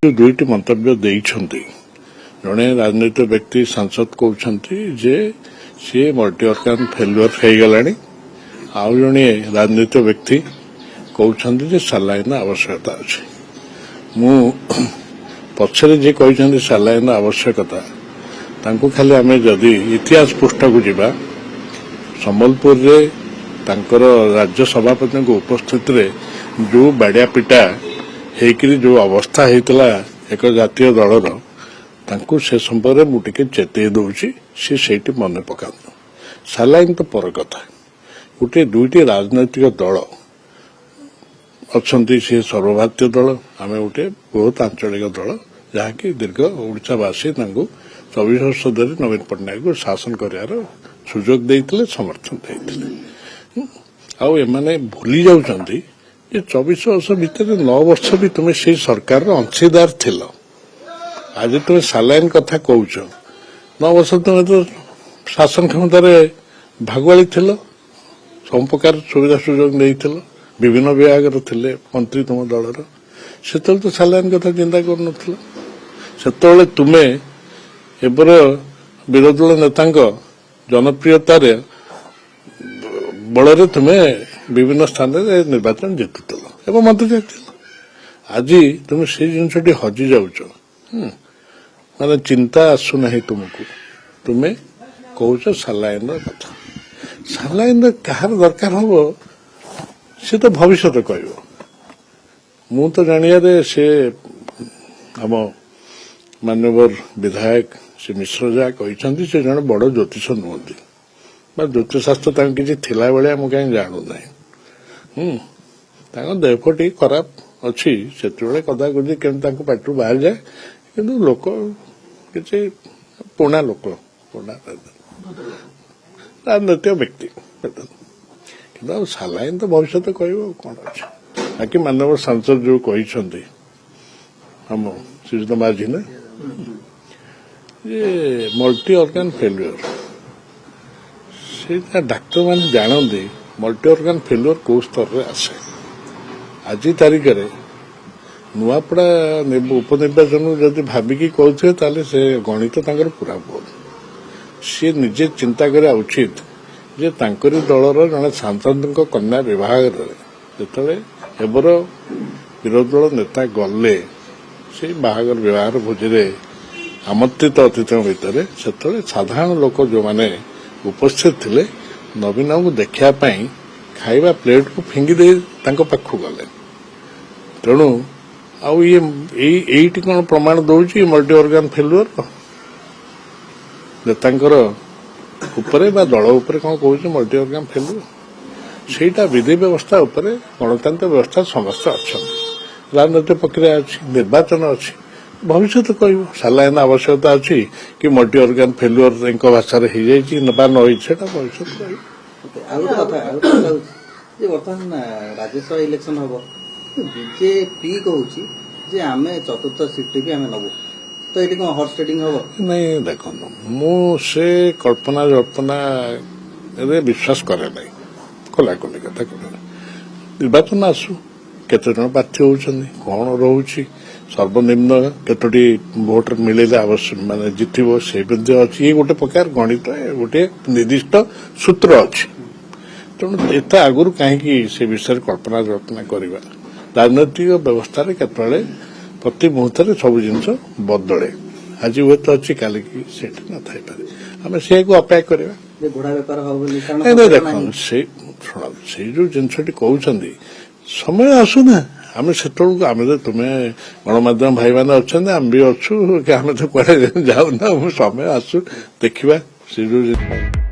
दुईटी मंतव्य देइछन्ति जड़े राजनीतिक व्यक्ति सांसद कहते जे सी मल्टी ऑर्गन फेल्युअर हो गलानी आउ जड़े राजनीतिक व्यक्ति कहते सालाइन आवश्यकता अच्छे मु पछरे जे कहते सालाइन आवश्यकता तांको खाली आमे जदि इतिहास पृष्ठ को जीवा संबलपुर रे तांकर राज्य सभापति उपस्थित रे जो बाड़िया पिटा हेकरी जो अवस्था होता एक जातीय दलर तांको से संपर्क मु टिके चेतई दउची से मन पका सालाइन तो पर कथा गोटे दुईटी राजनैतिक दल अच्छा सी सर्वभारतीय दल आम गोटे बहुत आंचलिक दल जहाँकि दीर्घ ओडावासी 24 वर्ष धरी नवीन पट्टनायक को शासन कर सुजोग देते समर्थन देते आने भूली जाऊँगी 24 वर्ष भितर 9 वर्ष भी तुम्हें से सरकार अंशीदार थिल आज तुम्हें सालाइन कथा कौच 9 वर्ष तुम्हें तो शासन क्षमतार भागुआली थिल सब प्रकार सुविधा सुजोग नहीं विभिन्न विभाग थे मंत्री तुम दलर से तो सालाइन कथा चिंता कर तुम्हें एबर विरोधी दल नेता जनप्रियतार बल तुम्हें विभिन्न स्थान में निर्वाचन जीतुल एवं मंत्री आज तुम से जिनटी हजि जाऊच माने चिंता आसुना तुमको तुम्हें कौच सालाइन कथा सालाइन कहार दरकार हम सी तो भविष्य कह मु तो जानिया से आम मानवर विधायक से मिश्र जहाँ कहते से जन बड़ ज्योतिष नुहति ज्योतिष शास्त्र किसी थिला बेले मुझे कहीं जानू ना देहटी खराब अच्छी से कदा कदी के पार्टी बाहर जाए कि लोक किसी पुणा लोक पुणा राजनैतिक व्यक्ति कि सालाइन तो भविष्य कह कौन अच्छे बाकी मानव सांसद जो कहते हम श्रीजुत माझी ने ये मल्टी ऑर्गन फेल्युअर से डाक्तर मान जानते मल्टी ऑर्गन फेल्युअर कौ स्तर में आसे आज तारीख में नुआपड़ा उपनिर्वाचन जदि भाविकी कहते से गणित पूरा भूल सी निजे चिंता करा उचित जे तांकरी दलर जड़े सांसद कन्या विभाग जो एबर विरोधी दल नेता गले से बाहागर विवाह भोजी आमंत्रित अतिथि भितर से साधारण लोक जो माने उपस्थित थे नवीन को देखापी खाଇବା प्लेट को फिंगी दे पाखु गले तेणु आईटी कौन प्रमाण दौर मल्टी ऑर्गन फेल्युअर नेतांकर उपरे बा दल उपरे कौन कहूँ मल्टी ऑर्गन फेल्युअर सेटा विधि व्यवस्था उपरे गणतांत्रिक व्यवस्था समस्त अच्छा राजनीतिक प्रक्रिया अच्छी निर्वाचन अच्छी भविष्य तो कह सालाइन आवश्यकता अच्छी कि मल्टी ऑर्गन फेल्युअर इनका भाषा हो भविष्य बर्तमान राज्यसभा इलेक्शन हम बीजेपी कहूँ आम चतुर्थ सीट भी आम नबू तो ये कौन हॉर्स ट्रेडिंग हम नहीं देख मुझे कल्पना जल्पना विश्वास करे नहीं खोलाखोली कथा कह निर्वाचन आसू केते जन प्रार्थी होउछन्ती कौन रोची सर्वनिम्न केतोटी भोट मिले आवश्यक माने जितबो से अच्छी ये गोटे प्रकार गणित गोटे निर्दिष्ट सूत्र अच्छी तेणु एत आगुरी कहीं से विषय कल्पना जल्पना करवा राजनैतिक व्यवस्था केतले प्रति मुहूर्त सब जिनस बदले आज हुए तो अच्छी काली से न थाई पारे आम से अपेक्षा करवा घोड़ा बेपार देख से जो जिनसटी कहते समय आसुना आम से आम तुम्हें गणमाध्यम भाई मैंने अच्छा आम भी अच्छु आम तो कड़े जाऊना समय आसु देखा से जो